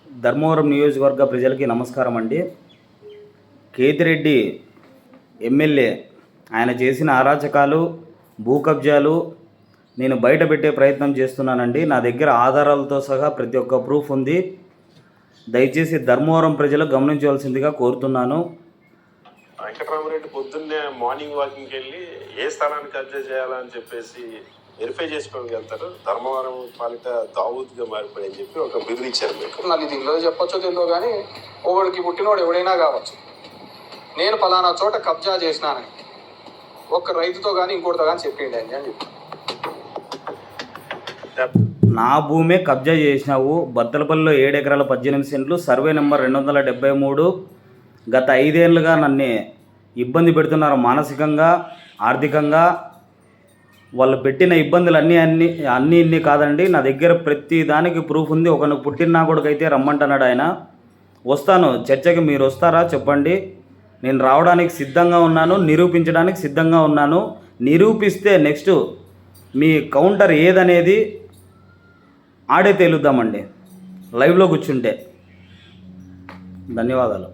ధర్మవరం నియోజకవర్గ ప్రజలకి నమస్కారం అండి. కేతిరెడ్డి ఎమ్మెల్యే ఆయన చేసిన అరాచకాలు, భూ కబ్జాలు నేను బయట పెట్టే ప్రయత్నం చేస్తున్నానండి. నా దగ్గర ఆధారాలతో సహా ప్రతి ఒక్క ప్రూఫ్ ఉంది. దయచేసి ధర్మవరం ప్రజలు గమనించవలసిందిగా కోరుతున్నాను. వెంకటరామరెడ్డి పొద్దున్నే మార్నింగ్ వాకింగ్కి వెళ్ళి ఏ స్థలాన్ని కబ్జా చేయాలని చెప్పేసి వెరిఫై చేసుకోవడానికి వెళ్తారు. ధర్మవరం పాలిట దావూద్గా మారిపోయి చెప్పి ఒక బిరుదు ఇచ్చారు మీకు. నాకు దీనిలో చెప్పొచ్చో తెలియదో కానీ ఒకడికి పుట్టినోడు ఎవడైనా కావచ్చు. నేను ఫలానా చోట కబ్జా చేసినానని ఒక్క రైతుతో కానీ ఇంకోటితో కానీ చెప్పిండి అని చెప్పి. నా భూమే కబ్జా చేసినావు. బత్తలపల్లిలో 7 ఎకరాల 18 సెంట్లు, సర్వే నెంబర్ 273. గత 5 ఏళ్ళుగా నన్ను ఇబ్బంది పెడుతున్నారు. మానసికంగా, ఆర్థికంగా. వాళ్ళు పెట్టిన ఇబ్బందులు అన్నీ కాదండి. నా దగ్గర ప్రతి దానికి ప్రూఫ్ ఉంది. ఒకనికి పుట్టిన నా కొడుకైతే రమ్మంటున్నాడు ఆయన. వస్తాను చర్చకి. మీరు వస్తారా చెప్పండి. నేను రావడానికి సిద్ధంగా ఉన్నాను, నిరూపించడానికి సిద్ధంగా ఉన్నాను. నిరూపిస్తే నెక్స్ట్ మీ కౌంటర్ ఏదనేది ఆడే తేలుద్దామండి, లైవ్లో కూర్చుంటే. ధన్యవాదాలు.